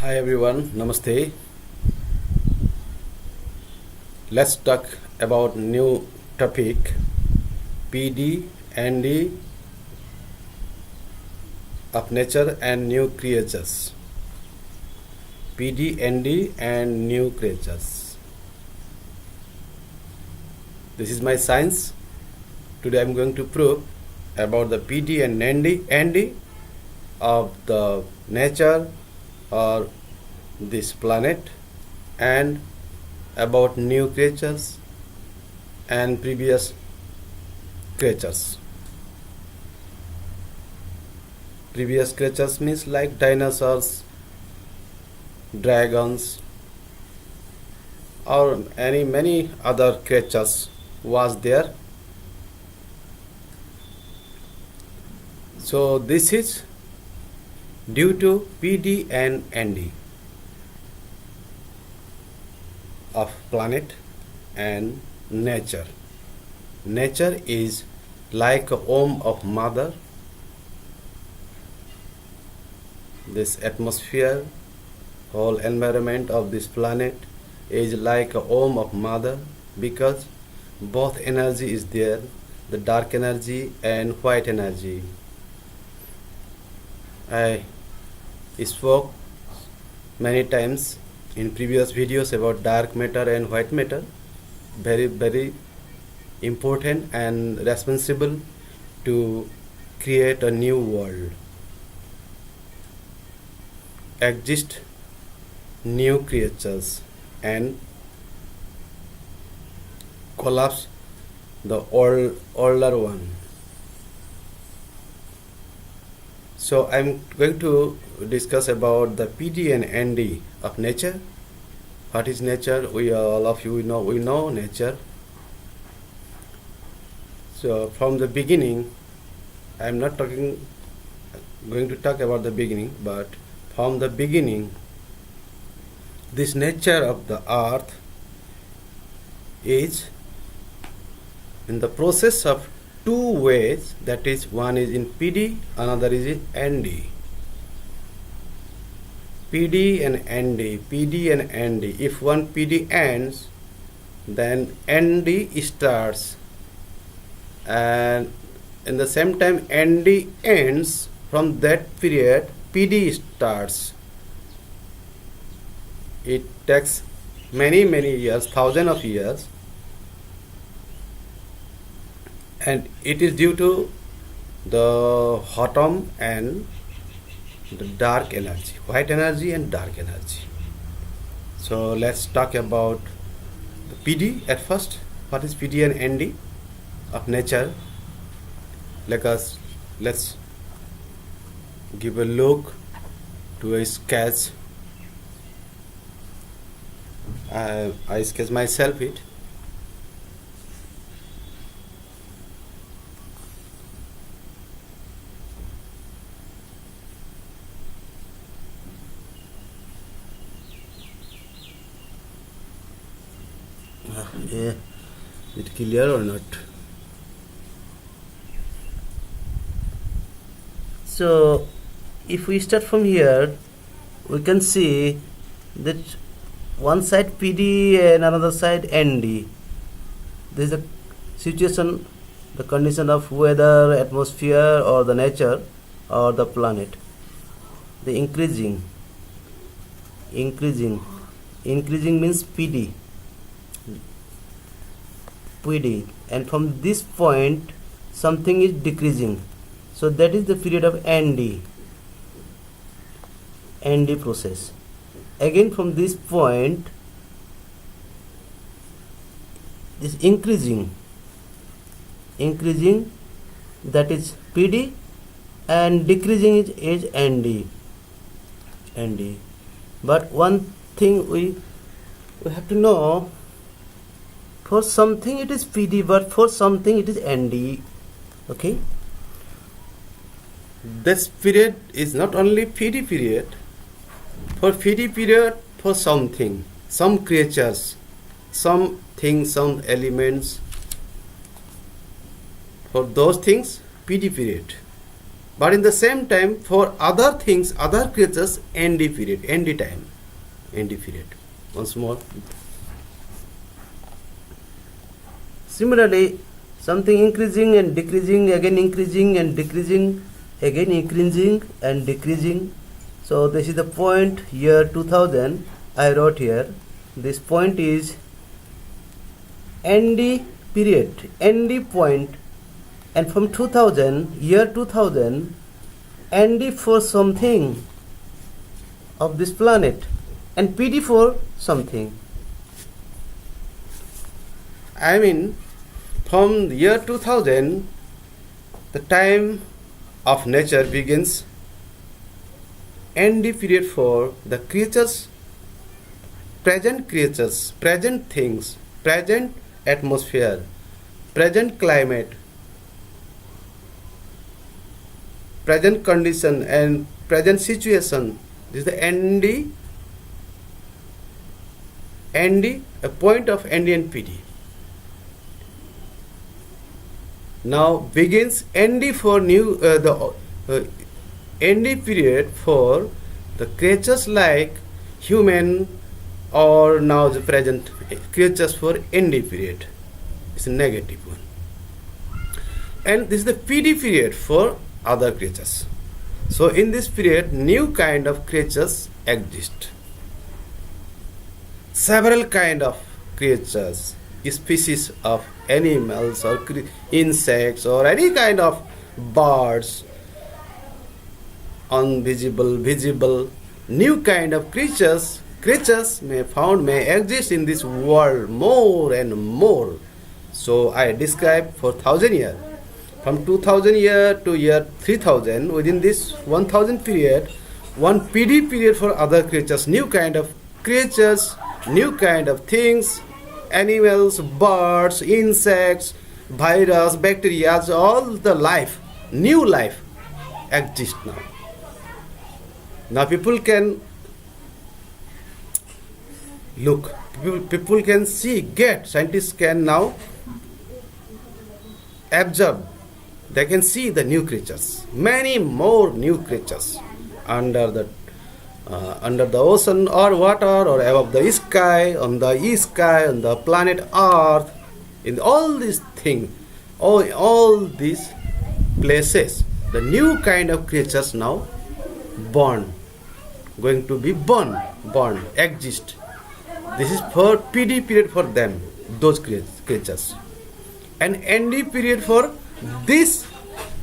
Hi everyone, Namaste. Let's talk about new topic PD and D of nature and new creatures. PD and D and new creatures. This is my science. Today I am going to prove about the PD and ND of the nature or this planet and about new creatures and previous creatures. Previous creatures means like dinosaurs, dragons, or many other creatures was there. So this is due to PD and ND of planet and nature. Nature is like a womb of mother. This atmosphere, whole environment of this planet is like a womb of mother because both energy is there, the dark energy and white energy. I spoke many times in previous videos about dark matter and white matter. Very important and responsible to create a new world. Exist new creatures and collapse the older one. So I'm going to discuss about the PD and ND of nature. What is nature? All of you know, we know nature. So from the beginning, I'm not going to talk about the beginning, but from the beginning, this nature of the earth is in the process of two ways, that is, one is in PD, another is in ND. PD and ND. If one PD ends, then ND starts, and in the same time ND ends, from that period PD starts. It takes many years, thousands of years, and it is due to the atom and the dark energy, white energy and dark energy. So let's talk about the PD at first. What is PD and ND of nature? Let's give a look to a sketch. I sketch myself it. Yeah, it clear or not? So if we start from here, we can see that one side PD and another side ND. This is the situation, the condition of weather, atmosphere, or the nature, or the planet. The increasing means PD, and from this point something is decreasing. So that is the period of ND process. Again from this point, this increasing, that is PD, and decreasing is ND. But one thing we have to know, for something it is PD, but for something it is ND. Okay, this period is not only PD period. For PD period, for something, some creatures, some things, some elements, for those things PD period. But in the same time, for other things, other creatures, ND period, ND time, ND period. Once more. Similarly, something increasing and decreasing, again increasing and decreasing, again increasing and decreasing. So this is the point year 2000 I wrote here. This point is ND period, ND point, and from 2000, year 2000, ND for something of this planet and PD for something. I mean, from the year 2000, the time of nature begins. ND period for the creatures, present things, present atmosphere, present climate, present condition and present situation. This is the ND, a point of ND and PD. Now begins ND for new ND period for the creatures like human, or now the present creatures for ND period. It's a negative one. And this is the PD period for other creatures. So in this period, new kind of creatures exist. Several kind of creatures, species of animals or insects or any kind of birds, invisible, visible, new kind of creatures may exist in this world more and more. So I describe for 1000 years. From 2000 year to year 3000, within this 1000 period, one PD period for other creatures, new kind of creatures, new kind of things, animals, birds, insects, virus, bacteria, all the life, new life exists now. Now people can look, people can see, scientists can now observe, they can see the new creatures, many more new creatures under the ocean or water or above the sky, on the sky, on the planet Earth, in all these things, all these places, the new kind of creatures now going to be born, exist. This is for PD period for them, those creatures. And ND period for this,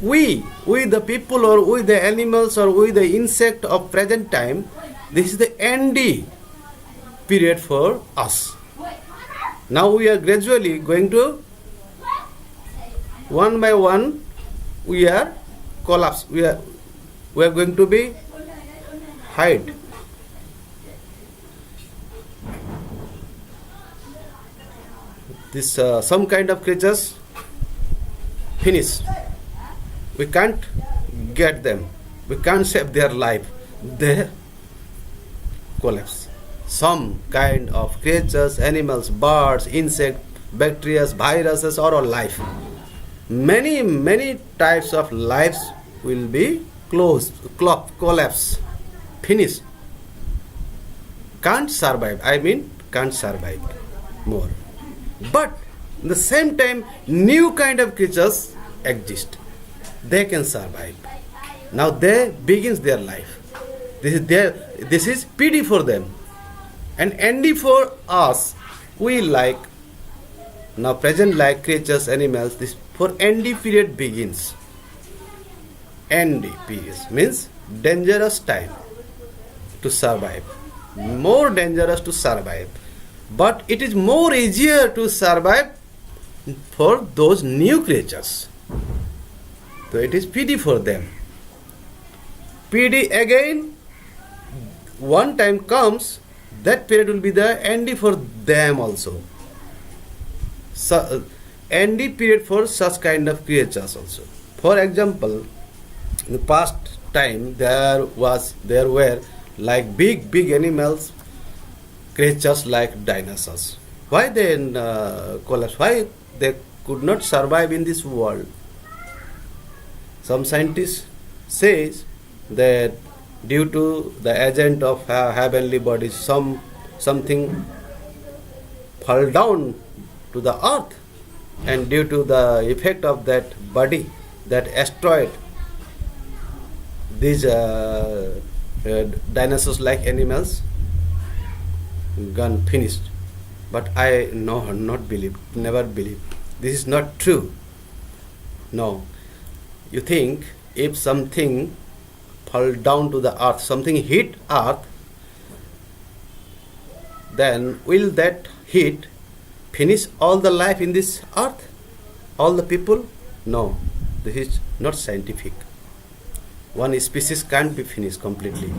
we the people or we the animals or we the insect of present time, this is the ND period for us. Now we are gradually going to, one by one, we are collapse. We are going to be hide. This some kind of creatures finish. We can't get them. We can't save their life. They collapse. Some kind of creatures, animals, birds, insects, bacteria, viruses, or all life. Many types of lives will be collapse, finish. Can't survive. Can't survive more. But at the same time, new kind of creatures exist. They can survive. Now they begins their life. This is PD for them. And ND for us, we like, now present like creatures, animals, this for ND period begins. ND period means dangerous time to survive. More dangerous to survive. But it is more easier to survive for those new creatures. So it is PD for them. PD again, one time comes, that period will be the ND for them also. So, ND period for such kind of creatures also. For example, in the past time there were like big animals, creatures like dinosaurs. Why they collapsed? Why they could not survive in this world? Some scientists says that due to the agent of heavenly bodies, something fall down to the earth, and due to the effect of that body, that asteroid, these dinosaurs like animals gone finished. But I no not believe, never believe. This is not true. No. You think if something fall down to the earth, something hit earth, then will that heat finish all the life in this earth? All the people? No. This is not scientific. One species can't be finished completely.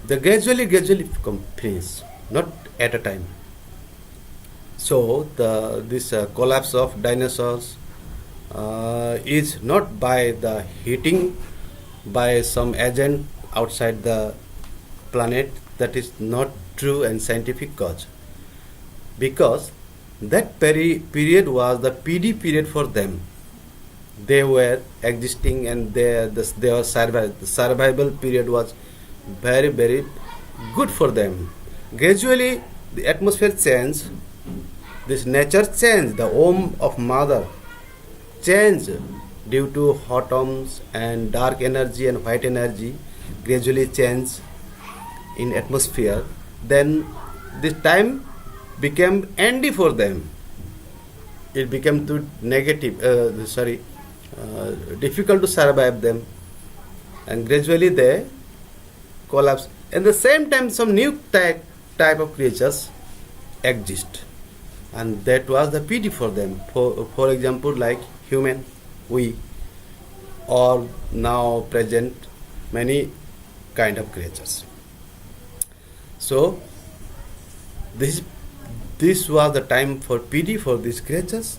They gradually finish, not at a time. So this collapse of dinosaurs is not by the heating by some agent outside the planet. That is not true and scientific cause, because that period was the PD period for them. They were existing and they were survival. The survival period was very, very good for them. Gradually, the atmosphere changed, this nature changed, the womb of mother changed due to atoms and dark energy and white energy gradually changed in atmosphere. Then this time became ND for them. It became too negative, difficult to survive them, and gradually they collapse. At the same time, some new type of creatures exist, and that was the PD for them. For example, like human, we, or now present many kind of creatures. So this was the time for PD for these creatures.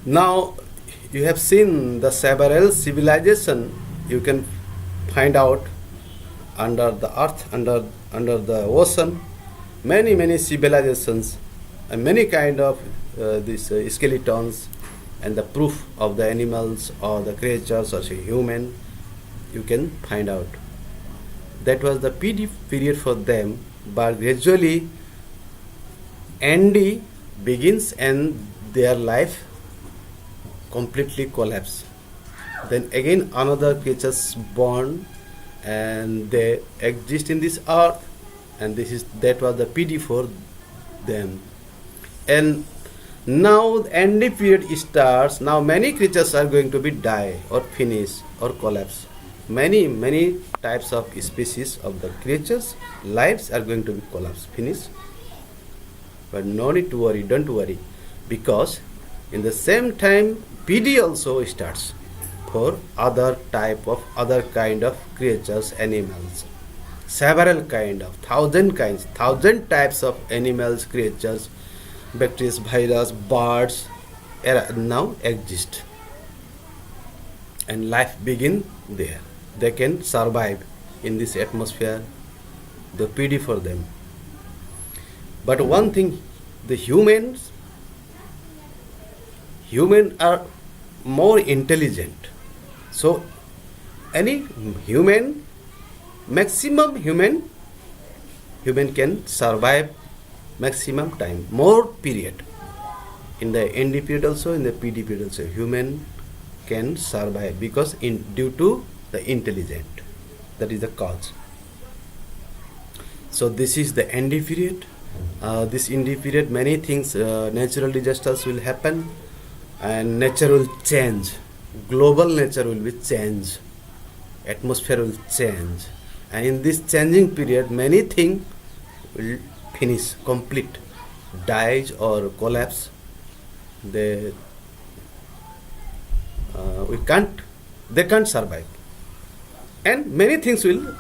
Now you have seen the several civilization you can find out under the earth, under the ocean, many civilizations and many kind of these skeletons, and the proof of the animals or the creatures or say human you can find out. That was the PD period for them, but gradually ND begins and their life completely collapse. Then again another creatures born and they exist in this earth, and that was the PD for them. And now the ND period starts. Now many creatures are going to be die or finish or collapse. Many types of species of the creatures lives are going to be collapse, finish. But no need to worry, don't worry, because in the same time PD also starts for other kind of creatures, animals, several kind of thousand types of animals, creatures, bacteria, virus, birds now exist, and life begin there. They can survive in this atmosphere, the PD for them. But one thing, the human are more intelligent. So any maximum human can survive maximum time, more period. In the ND period also, in the PD period also, human can survive because due to the intelligent. That is the cause. So this is the ND period. This ND period, many things, natural disasters will happen, and nature will change. Global nature will be changed. Atmosphere will change, and in this changing period, many things will finish, complete, dies or collapse. They can't survive, and many things will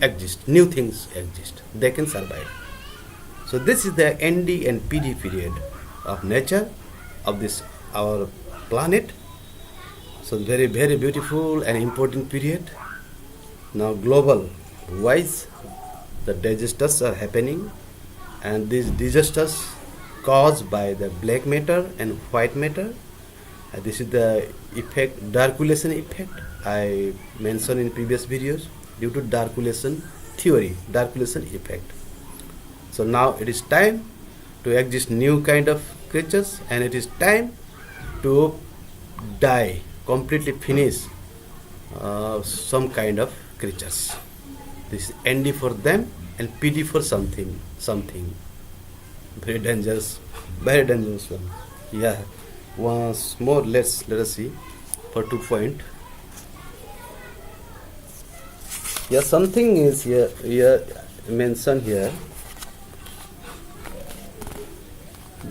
exist. New things exist. They can survive. So this is the ND and PD period of nature of this our planet. So very beautiful and important period. Now global wise the disasters are happening, and these disasters caused by the black matter and white matter, This is the effect, darkulation effect I mentioned in previous videos due to darkulation theory, darkulation effect. So now it is time to exist new kind of creatures, and it is time to die, completely finish some kind of creatures. This is ND for them and PD for something. Very dangerous one. Yeah. Once more, let us see for 2 point. Yeah, something is here mentioned here.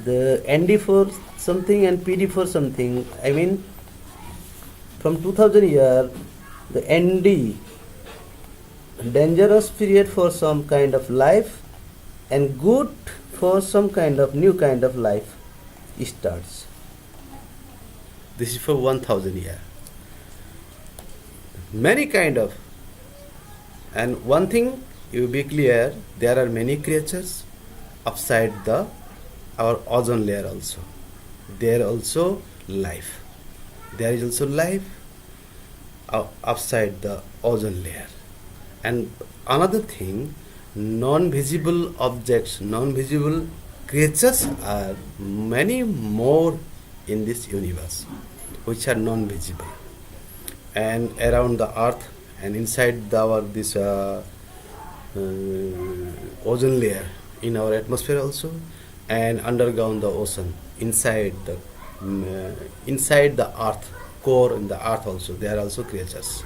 The ND for something and PD for something. I mean, from 2000 year, the ND, dangerous period for some kind of life, and good for some kind of new kind of life starts. This is for 1000 year. Many kind of, and one thing you be clear, there are many creatures upside our ozone layer also. There also life. There is also life upside the ozone layer. And another thing, non-visible objects, non-visible creatures are many more in this universe, which are non-visible, and around the earth and inside our this ozone layer, in our atmosphere also, and underground the ocean, inside the earth core, in the earth also there are also creatures,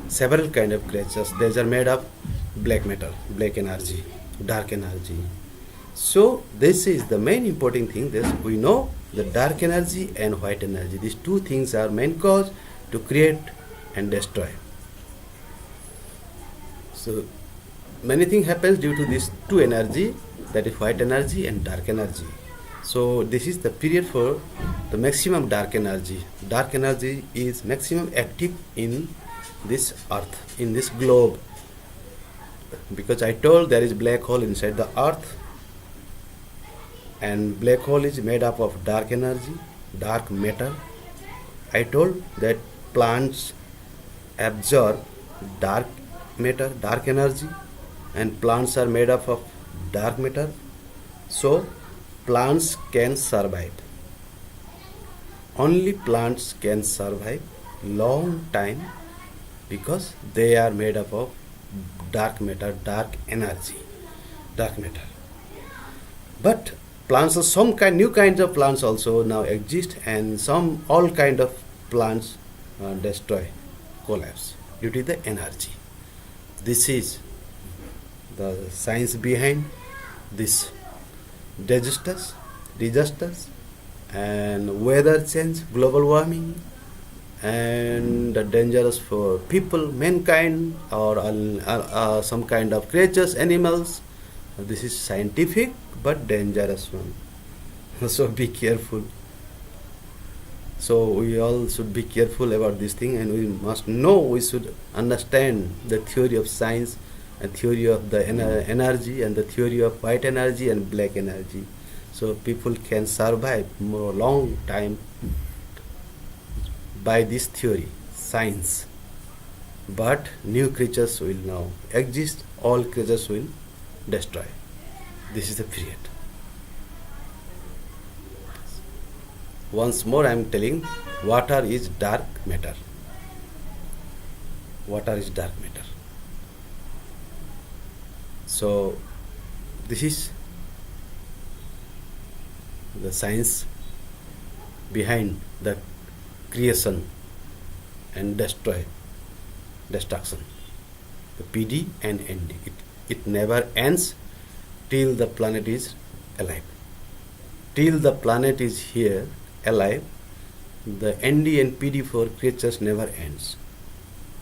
several kind of creatures. These are made of black matter, black energy, dark energy. So this is the main important thing. This we know, the dark energy and white energy, these two things are main cause to create and destroy. So many things happens due to these two energy, that is white energy and dark energy. So this is the period for the maximum dark energy. Dark energy is maximum active in this earth, in this globe, because I told there is black hole inside the earth, and black hole is made up of dark energy, dark matter. I told that plants absorb dark matter, dark energy, and plants are made up of dark matter. So plants can survive. Only plants can survive long time because they are made up of dark matter, dark energy, dark matter. But plants, are some new kinds of plants also now exist, and all kind of plants destroy, collapse due to the energy. This is the science behind this disasters and weather change, global warming, and dangerous for people, mankind, or some kind of creatures, animals. This is scientific but dangerous one. So be careful. So we all should be careful about this thing, and we must know, we should understand the theory of science, and theory of the energy, and the theory of white energy and black energy. So people can survive more long time by this theory, science. But new creatures will now exist, all creatures will destroy. This is the period. Once more I am telling, water is dark matter. Water is dark matter. So this is the science behind the creation and destruction. The PD and ND. It never ends till the planet is alive. Till the planet is here alive, the ND and PD for creatures never ends.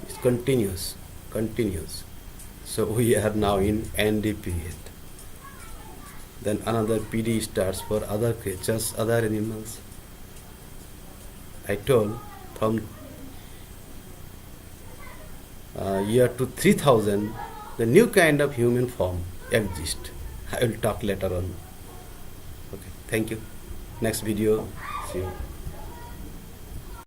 It continues. So we are now in ND period. Then another PD starts for other creatures, other animals. I told from year to 3000, the new kind of human form exists. I will talk later on. Okay, thank you. Next video, see you.